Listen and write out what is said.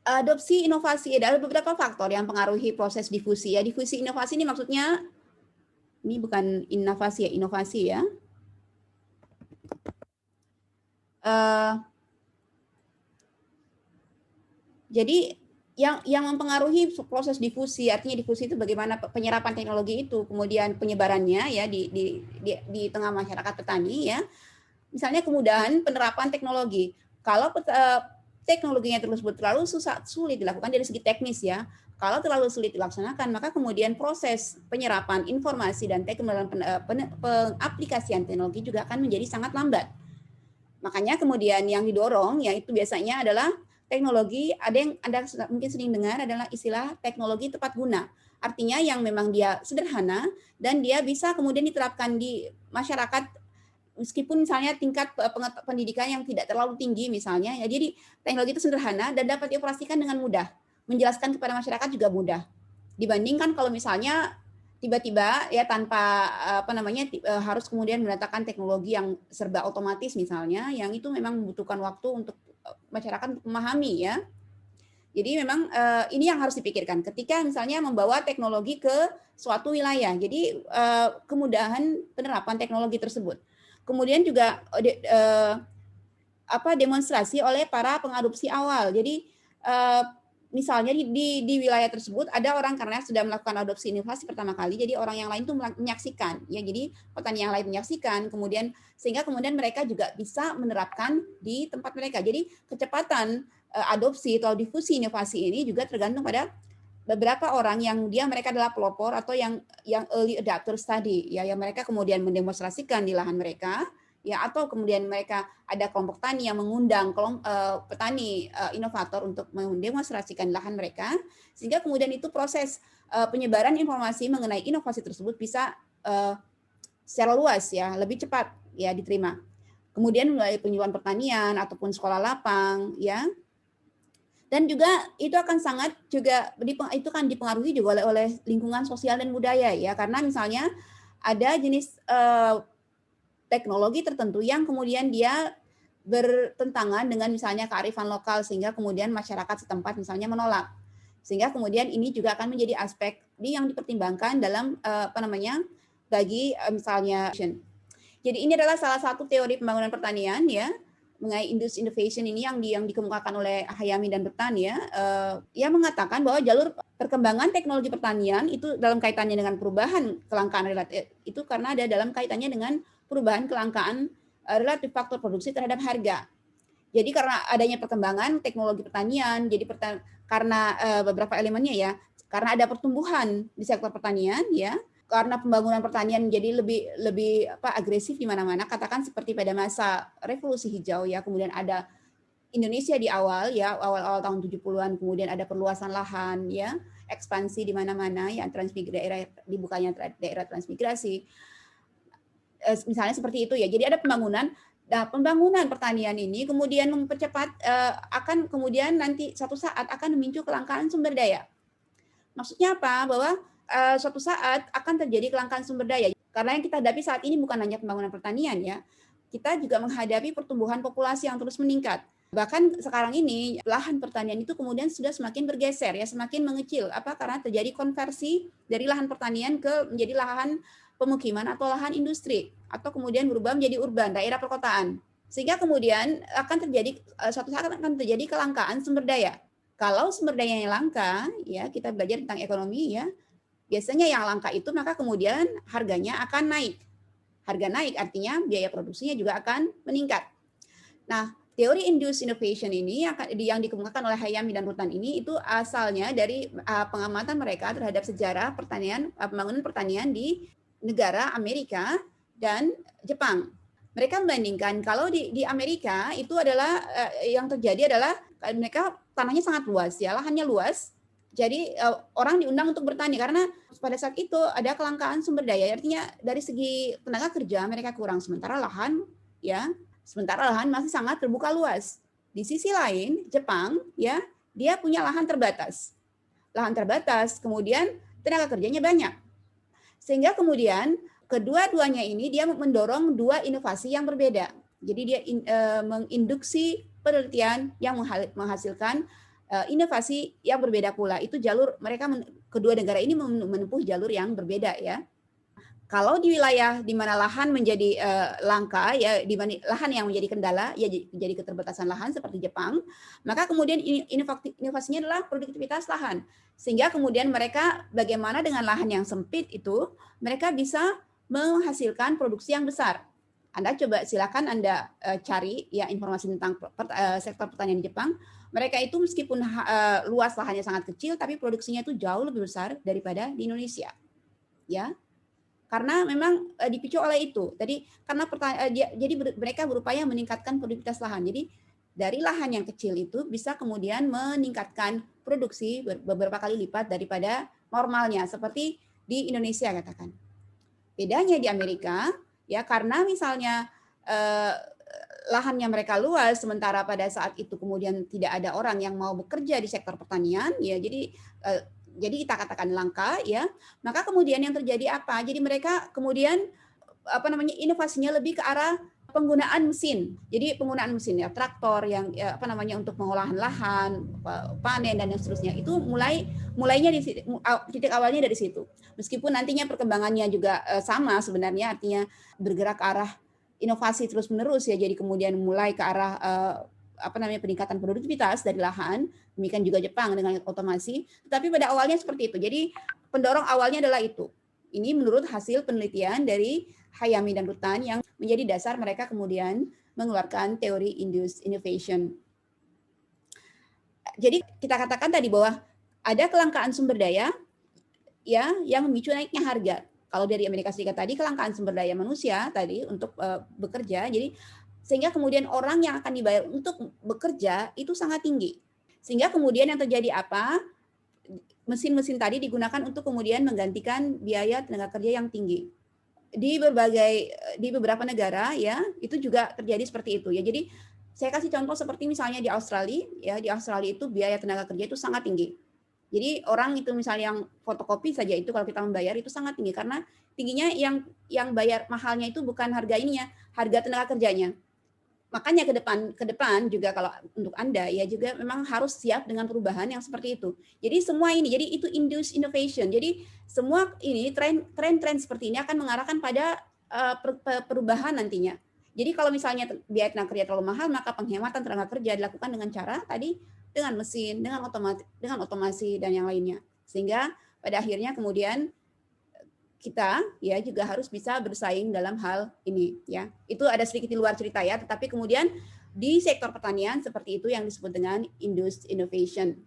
Adopsi inovasi ada beberapa faktor yang mempengaruhi proses difusi ya. Difusi inovasi ini maksudnya ini bukan inovasi ya, inovasi ya. Jadi yang mempengaruhi proses difusi, artinya difusi itu bagaimana penyerapan teknologi itu, kemudian penyebarannya ya di tengah masyarakat petani ya. Misalnya kemudahan penerapan teknologi. Kalau teknologinya tersebut terlalu sulit dilakukan dari segi teknis ya. Kalau terlalu sulit dilaksanakan, maka kemudian proses penyerapan informasi dan pengaplikasian teknologi juga akan menjadi sangat lambat. Makanya kemudian yang didorong yaitu biasanya adalah teknologi, ada yang Anda mungkin sering dengar adalah istilah teknologi tepat guna. Artinya yang memang dia sederhana dan dia bisa kemudian diterapkan di masyarakat meskipun misalnya tingkat pendidikan yang tidak terlalu tinggi misalnya. Ya, jadi teknologi itu sederhana dan dapat dioperasikan dengan mudah. Menjelaskan kepada masyarakat juga mudah. Dibandingkan kalau misalnya tiba-tiba ya tanpa harus kemudian mendatangkan teknologi yang serba otomatis misalnya, yang itu memang membutuhkan waktu untuk masyarakat memahami ya. Jadi memang ini yang harus dipikirkan ketika misalnya membawa teknologi ke suatu wilayah. Jadi kemudahan penerapan teknologi tersebut. Kemudian juga demonstrasi oleh para pengadopsi awal. Jadi misalnya di wilayah tersebut ada orang karena sudah melakukan adopsi inovasi pertama kali, jadi orang yang lain tuh menyaksikan ya, jadi petani yang lain menyaksikan, kemudian sehingga kemudian mereka juga bisa menerapkan di tempat mereka. Jadi kecepatan adopsi atau difusi inovasi ini juga tergantung pada beberapa orang yang mereka adalah pelopor atau yang early adopters tadi ya, yang mereka kemudian mendemonstrasikan di lahan mereka ya, atau kemudian mereka ada kelompok tani yang mengundang petani inovator untuk mendemonstrasikan lahan mereka, sehingga kemudian itu proses penyebaran informasi mengenai inovasi tersebut bisa secara luas ya, lebih cepat ya diterima. Kemudian melalui penyuluhan pertanian ataupun sekolah lapang ya. Dan juga itu akan sangat juga itu kan dipengaruhi juga oleh lingkungan sosial dan budaya ya, karena misalnya ada jenis teknologi tertentu yang kemudian dia bertentangan dengan misalnya kearifan lokal, sehingga kemudian masyarakat setempat misalnya menolak. Sehingga kemudian ini juga akan menjadi aspek yang dipertimbangkan dalam bagi misalnya. Jadi ini adalah salah satu teori pembangunan pertanian ya, mengenai induced innovation ini yang dikemukakan oleh Hayami dan Bertan ya, yang mengatakan bahwa jalur perkembangan teknologi pertanian itu dalam kaitannya dengan perubahan kelangkaan relatif itu karena ada dalam kaitannya dengan perubahan kelangkaan relatif faktor produksi terhadap harga. Jadi karena adanya perkembangan teknologi pertanian, jadi karena beberapa elemennya ya, karena ada pertumbuhan di sektor pertanian ya, karena pembangunan pertanian jadi lebih agresif di mana-mana, katakan seperti pada masa revolusi hijau ya, kemudian ada Indonesia di awal ya, awal-awal tahun 70-an, kemudian ada perluasan lahan ya, ekspansi di mana-mana ya, dibukanya daerah transmigrasi. Misalnya seperti itu ya. Jadi ada pembangunan. Nah, pembangunan pertanian ini kemudian mempercepat akan kemudian nanti suatu saat akan memicu kelangkaan sumber daya. Maksudnya apa? Bahwa suatu saat akan terjadi kelangkaan sumber daya. Karena yang kita hadapi saat ini bukan hanya pembangunan pertanian ya. Kita juga menghadapi pertumbuhan populasi yang terus meningkat. Bahkan sekarang ini lahan pertanian itu kemudian sudah semakin bergeser ya, semakin mengecil. Karena terjadi konversi dari lahan pertanian menjadi lahan pemukiman atau lahan industri, atau kemudian berubah menjadi urban, daerah perkotaan. Sehingga kemudian suatu saat akan terjadi kelangkaan sumber daya. Kalau sumber dayanya langka, ya kita belajar tentang ekonomi ya, biasanya yang langka itu maka kemudian harganya akan naik. Harga naik artinya biaya produksinya juga akan meningkat. Nah, teori induced innovation ini yang dikemukakan oleh Hayami dan Rutan ini itu asalnya dari pengamatan mereka terhadap sejarah pembangunan pertanian di negara Amerika dan Jepang. Mereka membandingkan kalau di Amerika itu adalah yang terjadi adalah mereka tanahnya sangat luas ya, lahannya luas. Jadi orang diundang untuk bertani karena pada saat itu ada kelangkaan sumber daya. Artinya dari segi tenaga kerja mereka kurang, sementara lahan masih sangat terbuka luas. Di sisi lain, Jepang ya, dia punya lahan terbatas. Lahan terbatas, kemudian tenaga kerjanya banyak. Sehingga kemudian kedua-duanya ini dia mendorong dua inovasi yang berbeda. Jadi dia menginduksi penelitian yang menghasilkan inovasi yang berbeda pula. Itu jalur mereka kedua negara ini menempuh jalur yang berbeda ya. Kalau di wilayah di mana lahan menjadi langka ya, di mana lahan yang menjadi kendala ya, jadi keterbatasan lahan seperti Jepang, maka kemudian inovasinya adalah produktivitas lahan. Sehingga kemudian mereka bagaimana dengan lahan yang sempit itu mereka bisa menghasilkan produksi yang besar. Anda coba silakan Anda cari ya informasi tentang sektor pertanian di Jepang. Mereka itu meskipun luas lahannya sangat kecil, tapi produksinya itu jauh lebih besar daripada di Indonesia. Ya, karena memang dipicu oleh itu. Jadi karena jadi mereka berupaya meningkatkan produktivitas lahan. Jadi dari lahan yang kecil itu bisa kemudian meningkatkan produksi beberapa kali lipat daripada normalnya seperti di Indonesia katakan. Bedanya di Amerika ya, karena misalnya lahannya mereka luas, sementara pada saat itu kemudian tidak ada orang yang mau bekerja di sektor pertanian ya, jadi kita katakan langka ya, maka kemudian yang terjadi apa? Jadi mereka kemudian inovasinya lebih ke arah penggunaan mesin. Jadi penggunaan mesin ya, traktor yang ya, untuk pengolahan lahan, panen dan yang seterusnya. Itu mulainya di titik awalnya dari situ. Meskipun nantinya perkembangannya juga sama sebenarnya, artinya bergerak ke arah inovasi terus-menerus ya. Jadi kemudian mulai ke arah peningkatan produktivitas dari lahan. Demikian juga Jepang dengan otomasi. Tetapi pada awalnya seperti itu. Jadi pendorong awalnya adalah itu. Ini menurut hasil penelitian dari Hayami dan Rutan yang menjadi dasar mereka kemudian mengeluarkan teori induced innovation. Jadi kita katakan tadi bahwa ada kelangkaan sumber daya ya yang memicu naiknya harga. Kalau dari Amerika Serikat tadi kelangkaan sumber daya manusia tadi untuk bekerja. Jadi sehingga kemudian orang yang akan dibayar untuk bekerja itu sangat tinggi. Sehingga kemudian yang terjadi apa? Mesin-mesin tadi digunakan untuk kemudian menggantikan biaya tenaga kerja yang tinggi. Di beberapa negara ya, itu juga terjadi seperti itu ya. Jadi saya kasih contoh seperti misalnya di Australia ya, di Australia itu biaya tenaga kerja itu sangat tinggi. Jadi orang itu misalnya yang fotokopi saja itu kalau kita membayar itu sangat tinggi karena tingginya yang bayar mahalnya itu bukan harga ininya, harga tenaga kerjanya. Makanya ke depan juga kalau untuk Anda ya juga memang harus siap dengan perubahan yang seperti itu. Jadi semua ini, jadi itu induced innovation. Jadi semua ini tren-tren seperti ini akan mengarahkan pada perubahan nantinya. Jadi kalau misalnya biaya tenaga kerja terlalu mahal, maka penghematan tenaga kerja dilakukan dengan cara tadi dengan mesin, dengan otomasi dan yang lainnya. Sehingga pada akhirnya kemudian kita ya juga harus bisa bersaing dalam hal ini ya. Itu ada sedikit di luar cerita ya, tetapi kemudian di sektor pertanian seperti itu yang disebut dengan induced innovation.